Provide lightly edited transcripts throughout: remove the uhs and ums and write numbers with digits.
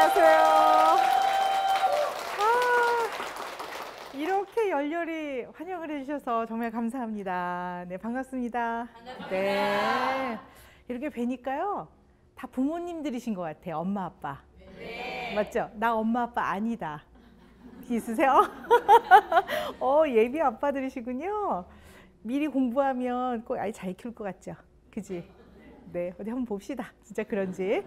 안녕하세요. 이렇게 열렬히 환영을 해주셔서 정말 감사합니다. 네, 반갑습니다. 네, 이렇게 뵈니까요, 다 부모님들이신 것 같아요. 엄마, 아빠. 네. 맞죠? 나 엄마, 아빠 아니다. 있으세요? 예비 아빠들이시군요. 미리 공부하면 꼭 아이 잘 키울 것 같죠? 그지? 네, 어디 한번 봅시다. 진짜 그런지.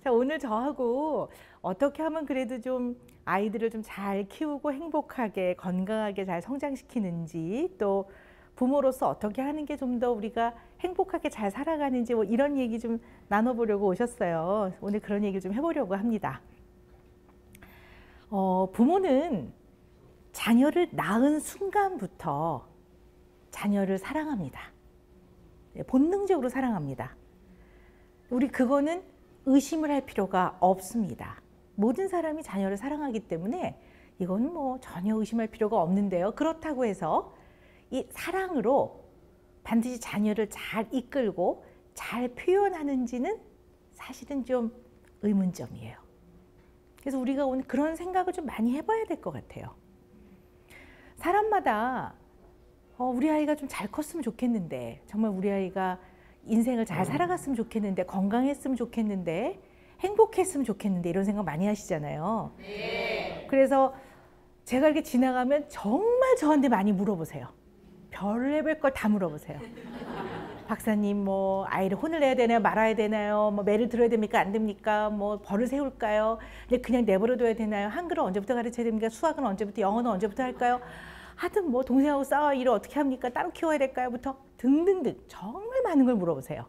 자, 오늘 저하고 어떻게 하면 그래도 좀 아이들을 좀 잘 키우고 행복하게 건강하게 잘 성장시키는지, 또 부모로서 어떻게 하는 게 좀 더 우리가 행복하게 잘 살아가는지, 뭐 이런 얘기 좀 나눠보려고 오셨어요. 오늘 그런 얘기를 좀 해보려고 합니다. 부모는 자녀를 낳은 순간부터 자녀를 사랑합니다. 본능적으로 사랑합니다. 우리 그거는 의심을 할 필요가 없습니다. 모든 사람이 자녀를 사랑하기 때문에 이건 뭐 전혀 의심할 필요가 없는데요. 그렇다고 해서 이 사랑으로 반드시 자녀를 잘 이끌고 잘 표현하는지는 사실은 좀 의문점이에요. 그래서 우리가 오늘 그런 생각을 좀 많이 해봐야 될 것 같아요. 사람마다 우리 아이가 좀 잘 컸으면 좋겠는데, 정말 우리 아이가 인생을 잘 살아갔으면 좋겠는데, 건강했으면 좋겠는데, 행복했으면 좋겠는데, 이런 생각 많이 하시잖아요. 네. 그래서 제가 이렇게 지나가면 정말 저한테 많이 물어보세요. 별의별 걸 다 물어보세요. 박사님, 뭐 아이를 혼을 내야 되나요? 말아야 되나요? 뭐 매를 들어야 됩니까? 안 됩니까? 뭐 벌을 세울까요? 그냥 내버려둬야 되나요? 한글은 언제부터 가르쳐야 됩니까? 수학은 언제부터, 영어는 언제부터 할까요? 하여튼 뭐 동생하고 싸워 일을 어떻게 합니까? 따로 키워야 될까요?부터 등등등 정말 많은 걸 물어보세요.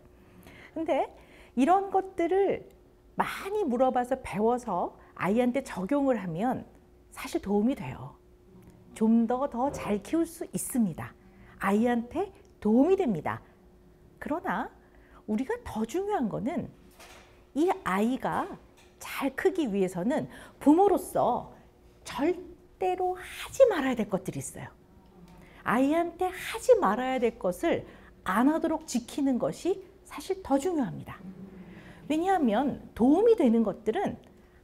근데 이런 것들을 많이 물어봐서 배워서 아이한테 적용을 하면 사실 도움이 돼요. 좀 더 잘 키울 수 있습니다. 아이한테 도움이 됩니다. 그러나 우리가 더 중요한 거는 이 아이가 잘 크기 위해서는 부모로서 절대로 하지 말아야 될 것들이 있어요. 아이한테 하지 말아야 될 것을 안 하도록 지키는 것이 사실 더 중요합니다. 왜냐하면 도움이 되는 것들은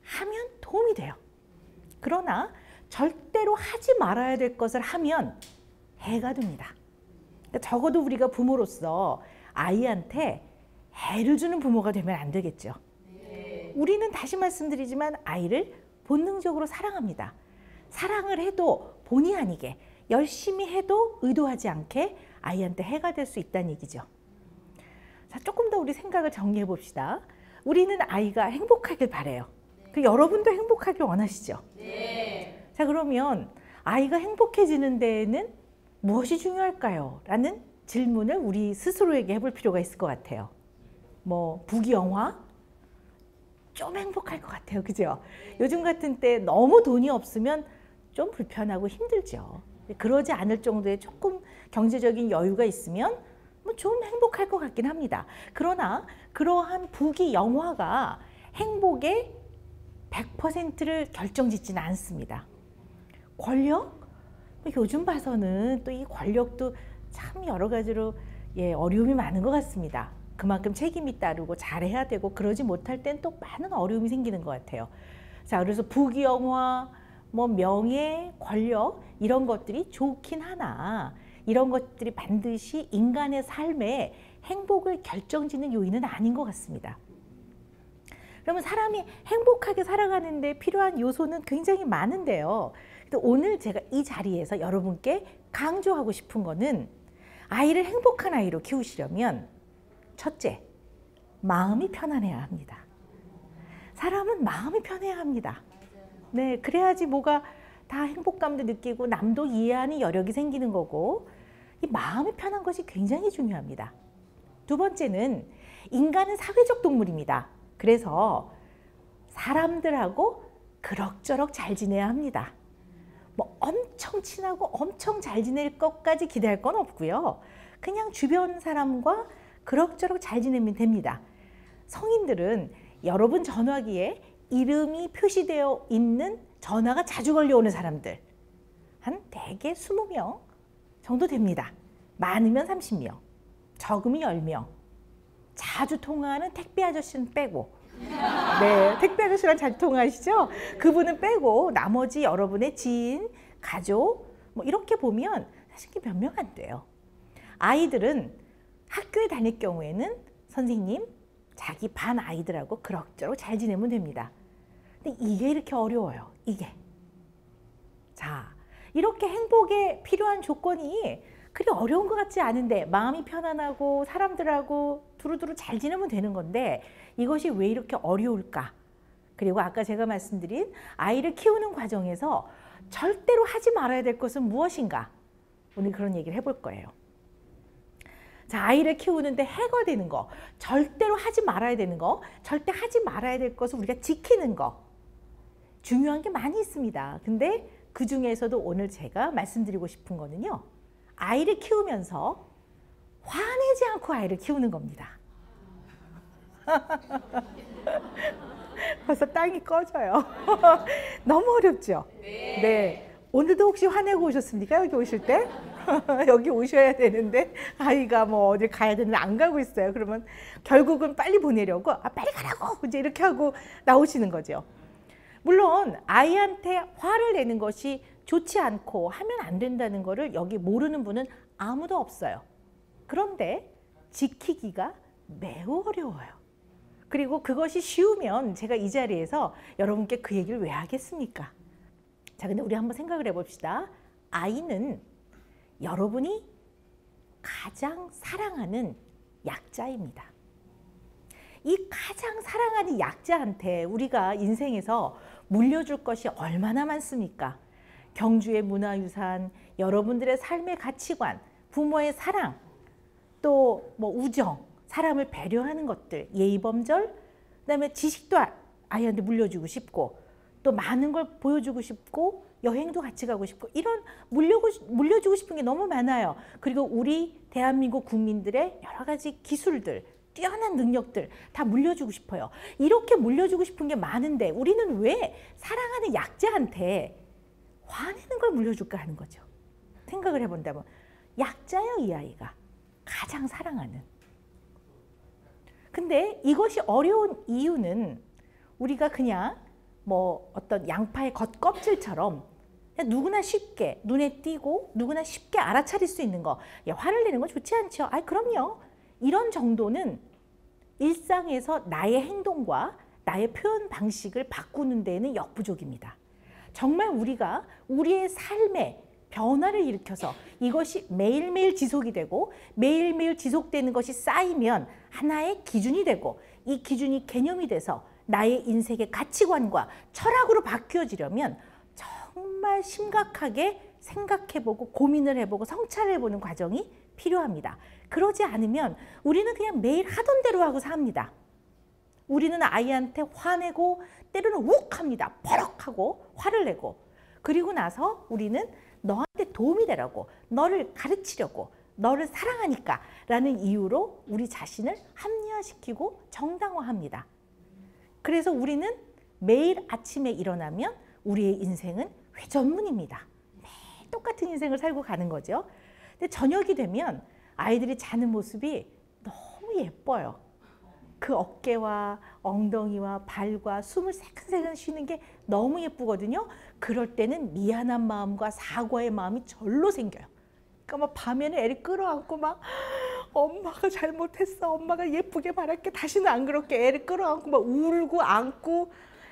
하면 도움이 돼요. 그러나 절대로 하지 말아야 될 것을 하면 해가 됩니다. 그러니까 적어도 우리가 부모로서 아이한테 해를 주는 부모가 되면 안 되겠죠. 네. 우리는 다시 말씀드리지만 아이를 본능적으로 사랑합니다. 사랑을 해도 본의 아니게 열심히 해도 의도하지 않게 아이한테 해가 될 수 있다는 얘기죠. 자, 조금 더 우리 생각을 정리해 봅시다. 우리는 아이가 행복하길 바라요. 네. 여러분도 행복하길 원하시죠? 네. 자, 그러면 아이가 행복해지는 데에는 무엇이 중요할까요? 라는 질문을 우리 스스로에게 해볼 필요가 있을 것 같아요. 뭐 부귀영화? 좀 행복할 것 같아요. 그죠? 요즘 같은 때 너무 돈이 없으면 좀 불편하고 힘들죠. 그러지 않을 정도의 조금 경제적인 여유가 있으면 뭐 좀 행복할 것 같긴 합니다. 그러나 그러한 부귀영화가 행복의 100%를 결정짓지는 않습니다. 권력? 요즘 봐서는 또 이 권력도 참 여러 가지로 어려움이 많은 것 같습니다. 그만큼 책임이 따르고 잘해야 되고 그러지 못할 땐 또 많은 어려움이 생기는 것 같아요. 자, 그래서 부귀영화, 뭐 명예, 권력 이런 것들이 좋긴 하나 이런 것들이 반드시 인간의 삶의 행복을 결정짓는 요인은 아닌 것 같습니다. 그러면 사람이 행복하게 살아가는 데 필요한 요소는 굉장히 많은데요. 오늘 제가 이 자리에서 여러분께 강조하고 싶은 거는 아이를 행복한 아이로 키우시려면 첫째, 마음이 편안해야 합니다. 사람은 마음이 편해야 합니다. 네, 그래야지 뭐가 다 행복감도 느끼고 남도 이해하는 여력이 생기는 거고 이 마음이 편한 것이 굉장히 중요합니다. 두 번째는 인간은 사회적 동물입니다. 그래서 사람들하고 그럭저럭 잘 지내야 합니다. 뭐 엄청 친하고 엄청 잘 지낼 것까지 기대할 건 없고요. 그냥 주변 사람과 그럭저럭 잘 지내면 됩니다. 성인들은 여러분 전화기에 이름이 표시되어 있는 전화가 자주 걸려오는 사람들 한 대개 20명 정도 됩니다. 많으면 30명, 적으면 10명. 자주 통화하는 택배 아저씨는 빼고 네, 택배 아저씨랑 잘 통하시죠? 그분은 빼고 나머지 여러분의 지인, 가족 뭐 이렇게 보면 사실 몇 명 안 돼요. 아이들은 학교에 다닐 경우에는 선생님, 자기 반 아이들하고 그럭저럭 잘 지내면 됩니다. 근데 이게 이렇게 어려워요. 이게. 자, 이렇게 행복에 필요한 조건이 그리 어려운 것 같지 않은데 마음이 편안하고 사람들하고 두루두루 잘 지내면 되는 건데 이것이 왜 이렇게 어려울까? 그리고 아까 제가 말씀드린 아이를 키우는 과정에서 절대로 하지 말아야 될 것은 무엇인가? 오늘 그런 얘기를 해볼 거예요. 자, 아이를 키우는데 해가 되는 거, 절대로 하지 말아야 되는 거, 절대 하지 말아야 될 것을 우리가 지키는 거. 중요한 게 많이 있습니다. 근데 그 중에서도 오늘 제가 말씀드리고 싶은 거는요. 아이를 키우면서 화내지 않고 아이를 키우는 겁니다. 벌써 땅이 꺼져요. 너무 어렵죠? 네. 오늘도 혹시 화내고 오셨습니까? 여기 오실 때? 여기 오셔야 되는데 아이가 뭐 어딜 가야 되는데 안 가고 있어요. 그러면 결국은 빨리 보내려고 빨리 가라고 이제 이렇게 하고 나오시는 거죠. 물론 아이한테 화를 내는 것이 좋지 않고 하면 안 된다는 거를 여기 모르는 분은 아무도 없어요. 그런데 지키기가 매우 어려워요. 그리고 그것이 쉬우면 제가 이 자리에서 여러분께 그 얘기를 왜 하겠습니까? 자, 근데 우리 한번 생각을 해봅시다. 아이는 여러분이 가장 사랑하는 약자입니다. 이 가장 사랑하는 약자한테 우리가 인생에서 물려줄 것이 얼마나 많습니까? 경주의 문화유산, 여러분들의 삶의 가치관, 부모의 사랑, 또 뭐 우정, 사람을 배려하는 것들, 예의범절, 그다음에 지식도 아이한테 물려주고 싶고 또 많은 걸 보여주고 싶고 여행도 같이 가고 싶고 이런 물려주고 싶은 게 너무 많아요. 그리고 우리 대한민국 국민들의 여러 가지 기술들, 뛰어난 능력들 다 물려주고 싶어요. 이렇게 물려주고 싶은 게 많은데 우리는 왜 사랑하는 약자한테 화내는 걸 물려줄까 하는 거죠. 생각을 해본다면 약자요, 이 아이가 가장 사랑하는. 근데 이것이 어려운 이유는 우리가 그냥 뭐 어떤 양파의 겉껍질처럼 그냥 누구나 쉽게 눈에 띄고 누구나 쉽게 알아차릴 수 있는 거. 야, 화를 내는 건 좋지 않죠? 아, 그럼요. 이런 정도는 일상에서 나의 행동과 나의 표현 방식을 바꾸는 데에는 역부족입니다. 정말 우리가 우리의 삶에 변화를 일으켜서 이것이 매일매일 지속이 되고 매일매일 지속되는 것이 쌓이면 하나의 기준이 되고 이 기준이 개념이 돼서 나의 인생의 가치관과 철학으로 바뀌어지려면 정말 심각하게 생각해보고 고민을 해보고 성찰해보는 과정이 필요합니다. 그러지 않으면 우리는 그냥 매일 하던 대로 하고 삽니다. 우리는 아이한테 화내고 때로는 욱합니다. 버럭하고 화를 내고 그리고 나서 우리는 너한테 도움이 되라고 너를 가르치려고 너를 사랑하니까 라는 이유로 우리 자신을 합리화시키고 정당화합니다. 그래서 우리는 매일 아침에 일어나면 우리의 인생은 회전문입니다. 매일 똑같은 인생을 살고 가는 거죠. 근데 저녁이 되면 아이들이 자는 모습이 너무 예뻐요. 그 어깨와 엉덩이와 발과 숨을 새근새근 쉬는 게 너무 예쁘거든요. 그럴 때는 미안한 마음과 사과의 마음이 절로 생겨요. 그러니까 막 밤에는 애를 끌어안고 막 엄마가 잘못했어. 엄마가 예쁘게 말할게. 다시는 안 그렇게 애를 끌어안고 막 울고 안고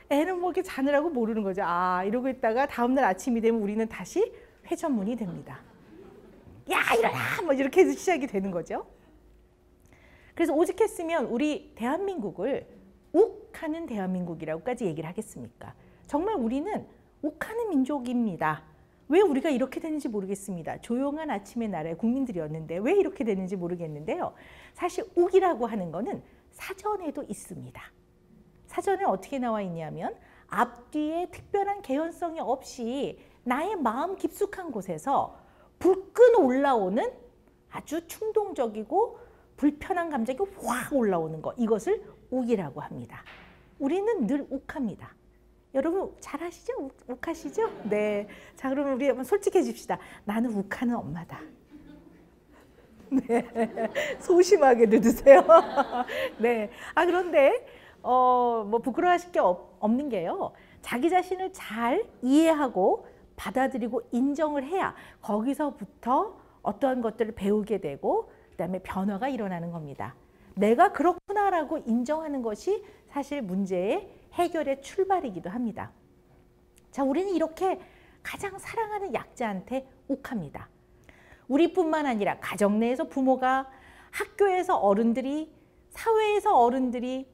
애는 뭐 이렇게 자느라고 모르는 거죠. 아, 이러고 있다가 다음날 아침이 되면 우리는 다시 회전문이 됩니다. 야, 일어나! 뭐 이렇게 해서 시작이 되는 거죠. 그래서 오직했으면 우리 대한민국을 욱하는 대한민국이라고까지 얘기를 하겠습니까? 정말 우리는 욱하는 민족입니다. 왜 우리가 이렇게 되는지 모르겠습니다. 조용한 아침의 나라의 국민들이었는데 왜 이렇게 되는지 모르겠는데요. 사실 욱이라고 하는 거는 사전에도 있습니다. 사전에 어떻게 나와 있냐면 앞뒤에 특별한 개연성이 없이 나의 마음 깊숙한 곳에서 불끈 올라오는 아주 충동적이고 불편한 감정이 확 올라오는 거, 이것을 욱이라고 합니다. 우리는 늘 욱합니다. 여러분 잘 아시죠? 욱하시죠? 네. 자, 그러면 우리 한번 솔직해집시다. 나는 욱하는 엄마다. 네. 소심하게 들으세요. 네. 아, 그런데 뭐 부끄러워하실 게 없는 게요. 자기 자신을 잘 이해하고 받아들이고 인정을 해야 거기서부터 어떠한 것들을 배우게 되고 그다음에 변화가 일어나는 겁니다. 내가 그렇구나라고 인정하는 것이 사실 문제의 해결의 출발이기도 합니다. 자, 우리는 이렇게 가장 사랑하는 약자한테 욱합니다. 우리뿐만 아니라 가정 내에서 부모가, 학교에서 어른들이, 사회에서 어른들이,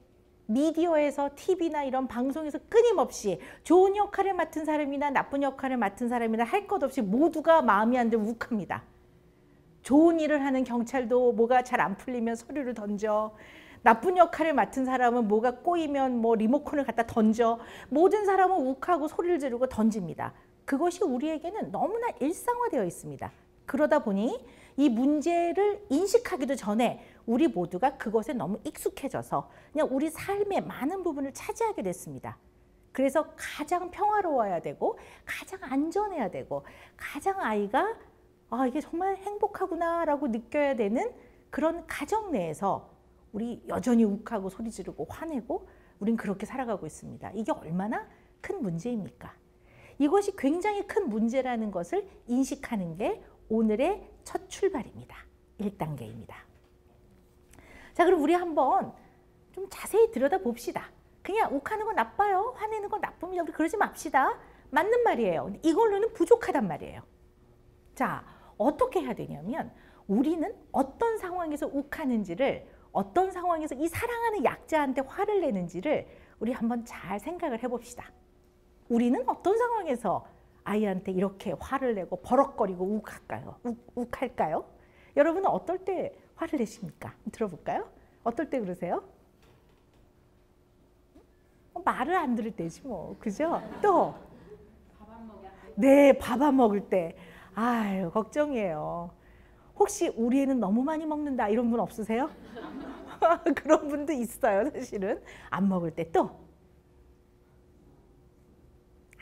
미디어에서 TV나 이런 방송에서 끊임없이 좋은 역할을 맡은 사람이나 나쁜 역할을 맡은 사람이나 할 것 없이 모두가 마음이 안 들면 욱합니다. 좋은 일을 하는 경찰도 뭐가 잘 안 풀리면 서류를 던져. 나쁜 역할을 맡은 사람은 뭐가 꼬이면 뭐 리모컨을 갖다 던져. 모든 사람은 욱하고 소리를 지르고 던집니다. 그것이 우리에게는 너무나 일상화되어 있습니다. 그러다 보니 이 문제를 인식하기도 전에 우리 모두가 그것에 너무 익숙해져서 그냥 우리 삶의 많은 부분을 차지하게 됐습니다. 그래서 가장 평화로워야 되고 가장 안전해야 되고 가장 아이가 이게 정말 행복하구나 라고 느껴야 되는 그런 가정 내에서 우리 여전히 욱하고 소리 지르고 화내고 우린 그렇게 살아가고 있습니다. 이게 얼마나 큰 문제입니까? 이것이 굉장히 큰 문제라는 것을 인식하는 게 오늘의 첫 출발입니다. 1단계입니다. 자, 그럼 우리 한번 좀 자세히 들여다봅시다. 그냥 욱하는 건 나빠요. 화내는 건 나쁩니다. 우리 그러지 맙시다. 맞는 말이에요. 근데 이걸로는 부족하단 말이에요. 자, 어떻게 해야 되냐면 우리는 어떤 상황에서 욱하는지를, 어떤 상황에서 이 사랑하는 약자한테 화를 내는지를 우리 한번 잘 생각을 해봅시다. 우리는 어떤 상황에서 아이한테 이렇게 화를 내고 버럭거리고 욱할까요? 여러분은 어떨 때 화를 내십니까? 들어볼까요? 어떨 때 그러세요? 말을 안 들을 때지 뭐, 그죠? 또 네, 밥 안 먹을 때. 아유, 걱정이에요. 혹시 우리 애는 너무 많이 먹는다 이런 분 없으세요? 그런 분도 있어요. 사실은 안 먹을 때. 또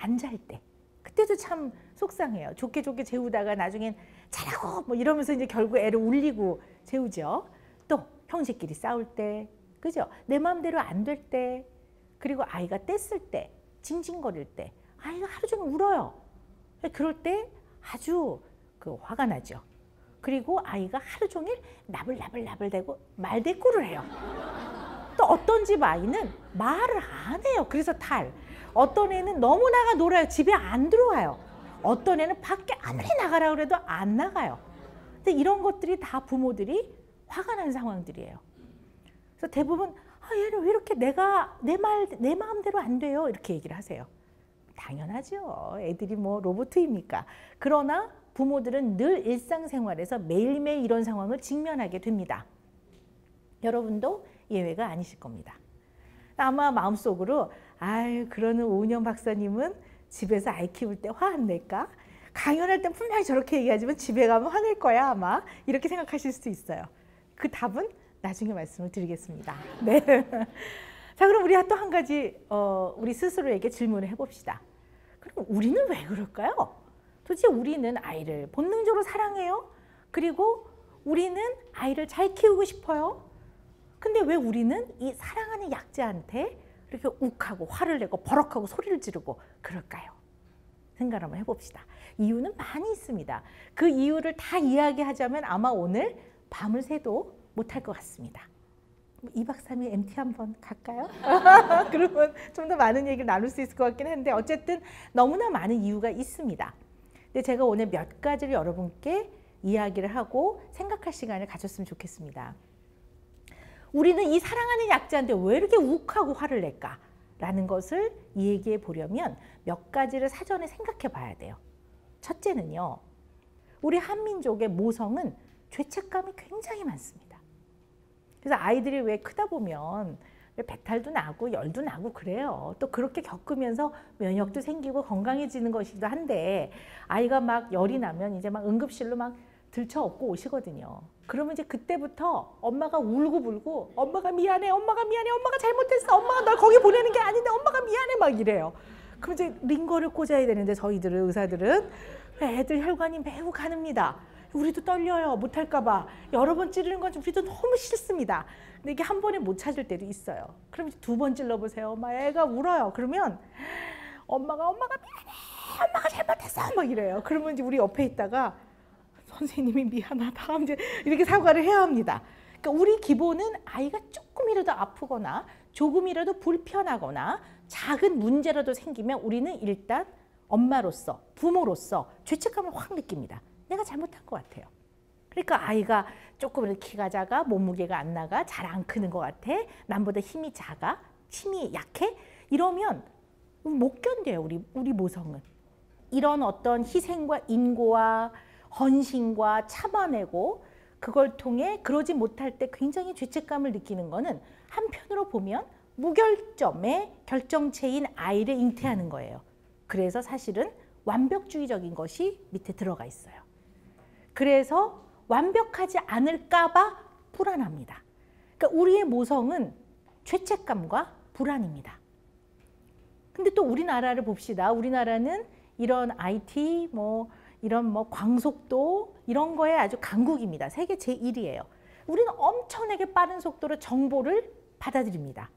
안 잘 때. 그때도 참 속상해요. 좋게 재우다가 나중엔 자라고 뭐 이러면서 이제 결국 애를 울리고 재우죠. 또 형제끼리 싸울 때, 그죠? 내 마음대로 안 될 때, 그리고 아이가 뗐을 때, 징징거릴 때, 아이가 하루 종일 울어요. 그럴 때 아주 화가 나죠. 그리고 아이가 하루 종일 나불나불대고 말대꾸를 해요. 또 어떤 집 아이는 말을 안 해요. 그래서 어떤 애는 너무 나가 놀아요. 집에 안 들어와요. 어떤 애는 밖에 아무리 나가라고 해도 안 나가요. 근데 이런 것들이 다 부모들이 화가 난 상황들이에요. 그래서 대부분 얘는 왜 이렇게 내 마음대로 안 돼요? 이렇게 얘기를 하세요. 당연하죠. 애들이 뭐 로봇입니까? 그러나 부모들은 늘 일상생활에서 매일매일 이런 상황을 직면하게 됩니다. 여러분도 예외가 아니실 겁니다. 아마 마음속으로 그러는 오은영 박사님은 집에서 아이 키울 때 화 안 낼까? 강연할 땐 분명히 저렇게 얘기하지만 집에 가면 화낼 거야 아마. 이렇게 생각하실 수도 있어요. 그 답은 나중에 말씀을 드리겠습니다. 네. 자, 그럼 우리 또 한 가지 우리 스스로에게 질문을 해봅시다. 그럼 우리는 왜 그럴까요? 도대체 우리는 아이를 본능적으로 사랑해요. 그리고 우리는 아이를 잘 키우고 싶어요. 근데 왜 우리는 이 사랑하는 약자한테 이렇게 욱하고 화를 내고 버럭하고 소리를 지르고 그럴까요? 생각 한번 해봅시다. 이유는 많이 있습니다. 그 이유를 다 이야기하자면 아마 오늘 밤을 새도 못할 것 같습니다. 2박 3일 MT 한번 갈까요? 그러면 좀 더 많은 얘기를 나눌 수 있을 것 같긴 한데 어쨌든 너무나 많은 이유가 있습니다. 근데 제가 오늘 몇 가지를 여러분께 이야기를 하고 생각할 시간을 가졌으면 좋겠습니다. 우리는 이 사랑하는 약자한테 왜 이렇게 욱하고 화를 낼까? 라는 것을 얘기해 보려면 몇 가지를 사전에 생각해 봐야 돼요. 첫째는요. 우리 한민족의 모성은 죄책감이 굉장히 많습니다. 그래서 아이들이 왜 크다 보면 배탈도 나고 열도 나고 그래요. 또 그렇게 겪으면서 면역도 생기고 건강해지는 것이기도 한데 아이가 막 열이 나면 이제 막 응급실로 막 들쳐업고 오시거든요. 그러면 이제 그때부터 엄마가 울고불고 엄마가 미안해, 엄마가 잘못했어, 엄마가 널 거기 보내는 게 아닌데 엄마가 미안해 막 이래요. 그럼 이제 링거를 꽂아야 되는데 저희들은 의사들은 애들 혈관이 매우 가늡니다. 우리도 떨려요. 못할까 봐. 여러 번 찌르는 건 우리도 너무 싫습니다. 근데 이게 한 번에 못 찾을 때도 있어요. 그럼 이제 2번 찔러보세요. 막 애가 울어요. 그러면 엄마가 미안해. 엄마가 잘못했어. 막 이래요. 그러면 이제 우리 옆에 있다가 선생님이 미안하다. 이제 이렇게 사과를 해야 합니다. 그러니까 우리 기본은 아이가 조금이라도 아프거나 조금이라도 불편하거나 작은 문제라도 생기면 우리는 일단 엄마로서 부모로서 죄책감을 확 느낍니다. 내가 잘못한 것 같아요. 그러니까 아이가 조금 이렇게 키가 작아, 몸무게가 안 나가, 잘 안 크는 것 같아, 남보다 힘이 작아, 힘이 약해, 이러면 못 견뎌요. 우리 모성은. 이런 어떤 희생과 인고와 헌신과 참아내고 그걸 통해 그러지 못할 때 굉장히 죄책감을 느끼는 거는 한편으로 보면 무결점의 결정체인 아이를 잉태하는 거예요. 그래서 사실은 완벽주의적인 것이 밑에 들어가 있어요. 그래서 완벽하지 않을까 봐 불안합니다. 그러니까 우리의 모성은 죄책감과 불안입니다. 근데 또 우리나라를 봅시다. 우리나라는 이런 IT, 이런 광속도 이런 거에 아주 강국입니다. 세계 제1위예요. 우리는 엄청나게 빠른 속도로 정보를 받아들입니다.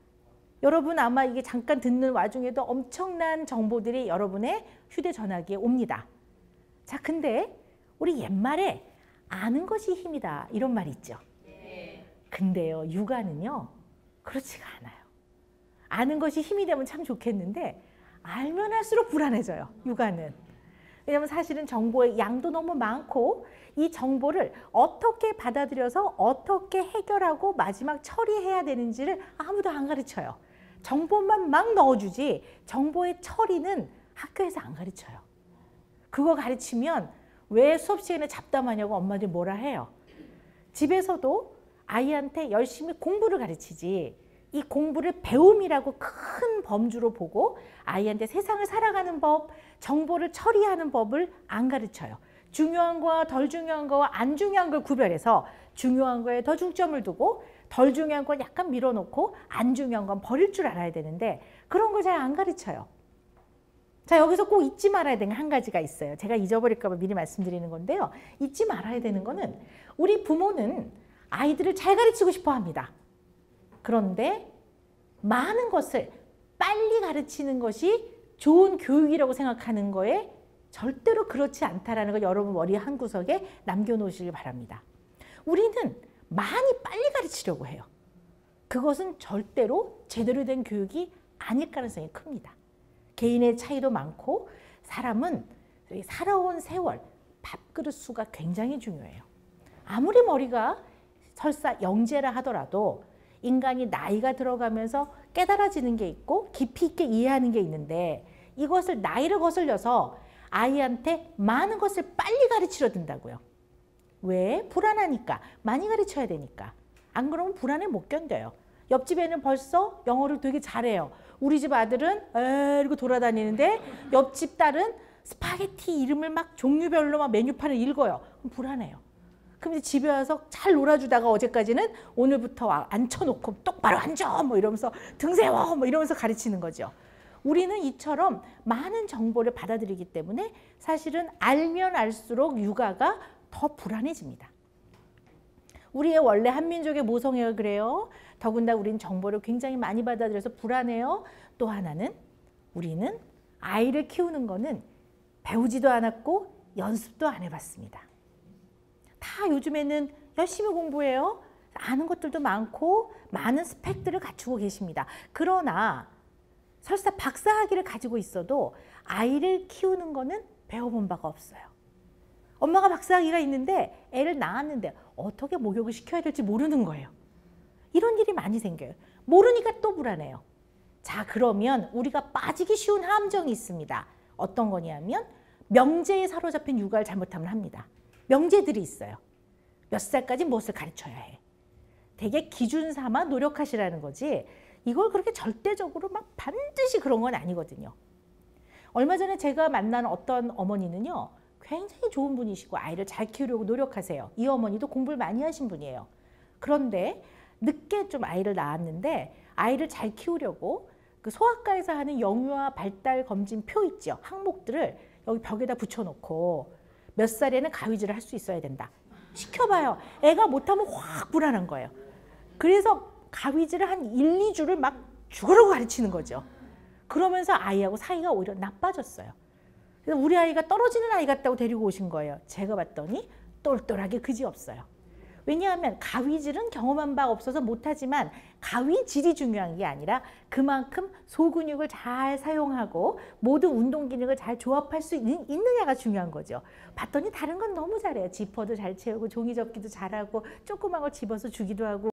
여러분 아마 이게 잠깐 듣는 와중에도 엄청난 정보들이 여러분의 휴대전화기에 옵니다. 자, 근데 우리 옛말에 아는 것이 힘이다 이런 말 있죠. 근데요, 육아는요 그렇지가 않아요. 아는 것이 힘이 되면 참 좋겠는데 알면 할수록 불안해져요, 육아는. 왜냐하면 사실은 정보의 양도 너무 많고 이 정보를 어떻게 받아들여서 어떻게 해결하고 마지막 처리해야 되는지를 아무도 안 가르쳐요. 정보만 막 넣어주지 정보의 처리는 학교에서 안 가르쳐요. 그거 가르치면 왜 수업 시간에 잡담하냐고 엄마들이 뭐라 해요. 집에서도 아이한테 열심히 공부를 가르치지 이 공부를 배움이라고 큰 범주로 보고 아이한테 세상을 살아가는 법, 정보를 처리하는 법을 안 가르쳐요. 중요한 거와 덜 중요한 거와 안 중요한 걸 구별해서 중요한 거에 더 중점을 두고 덜 중요한 건 약간 밀어놓고 안 중요한 건 버릴 줄 알아야 되는데 그런 걸 잘 안 가르쳐요. 자, 여기서 꼭 잊지 말아야 되는 한 가지가 있어요. 제가 잊어버릴까 봐 미리 말씀드리는 건데요. 잊지 말아야 되는 거는 우리 부모는 아이들을 잘 가르치고 싶어 합니다. 그런데 많은 것을 빨리 가르치는 것이 좋은 교육이라고 생각하는 거에 절대로 그렇지 않다라는 걸 여러분 머리 한구석에 남겨놓으시길 바랍니다. 우리는 많이 빨리 가르치려고 해요. 그것은 절대로 제대로 된 교육이 아닐 가능성이 큽니다. 개인의 차이도 많고 사람은 살아온 세월, 밥그릇 수가 굉장히 중요해요. 아무리 머리가 설사 영재라 하더라도 인간이 나이가 들어가면서 깨달아지는 게 있고 깊이 있게 이해하는 게 있는데 이것을 나이를 거슬려서 아이한테 많은 것을 빨리 가르치려 든다고요. 왜? 불안하니까. 많이 가르쳐야 되니까. 안 그러면 불안해 못 견뎌요. 옆집 애는 벌써 영어를 되게 잘해요. 우리 집 아들은 이러고 돌아다니는데 옆집 딸은 스파게티 이름을 막 종류별로 막 메뉴판을 읽어요. 그럼 불안해요. 그럼 이제 집에 와서 잘 놀아주다가 어제까지는 오늘부터 앉혀놓고 똑바로 앉아 이러면서 등 세워 이러면서 가르치는 거죠. 우리는 이처럼 많은 정보를 받아들이기 때문에 사실은 알면 알수록 육아가 더 불안해집니다. 우리의 원래 한민족의 모성애가 그래요. 더군다나 우리는 정보를 굉장히 많이 받아들여서 불안해요. 또 하나는 우리는 아이를 키우는 거는 배우지도 않았고 연습도 안 해봤습니다. 다 요즘에는 열심히 공부해요. 아는 것들도 많고 많은 스펙들을 갖추고 계십니다. 그러나 설사 박사학위를 가지고 있어도 아이를 키우는 거는 배워본 바가 없어요. 엄마가 박사학위가 있는데 애를 낳았는데 어떻게 목욕을 시켜야 될지 모르는 거예요. 이런 일이 많이 생겨요. 모르니까 또 불안해요. 자, 그러면 우리가 빠지기 쉬운 함정이 있습니다. 어떤 거냐면 명제에 사로잡힌 육아를 잘못하면 합니다. 명제들이 있어요. 몇 살까지 무엇을 가르쳐야 해. 되게 기준 삼아 노력하시라는 거지 이걸 그렇게 절대적으로 막 반드시 그런 건 아니거든요. 얼마 전에 제가 만난 어떤 어머니는요. 굉장히 좋은 분이시고 아이를 잘 키우려고 노력하세요. 이 어머니도 공부를 많이 하신 분이에요. 그런데 늦게 좀 아이를 낳았는데 아이를 잘 키우려고 그 소아과에서 하는 영유아 발달 검진 표 있죠. 항목들을 여기 벽에다 붙여놓고 몇 살에는 가위질을 할 수 있어야 된다. 시켜봐요. 애가 못하면 확 불안한 거예요. 그래서 가위질을 한 1, 2주를 막 죽으라고 가르치는 거죠. 그러면서 아이하고 사이가 오히려 나빠졌어요. 그래서 우리 아이가 떨어지는 아이 같다고 데리고 오신 거예요. 제가 봤더니 똘똘하게 그지없어요. 왜냐하면 가위질은 경험한 바 없어서 못하지만 가위질이 중요한 게 아니라 그만큼 소근육을 잘 사용하고 모든 운동 기능을 잘 조합할 수 있느냐가 중요한 거죠. 봤더니 다른 건 너무 잘해요. 지퍼도 잘 채우고 종이접기도 잘하고 조그만 걸 집어서 주기도 하고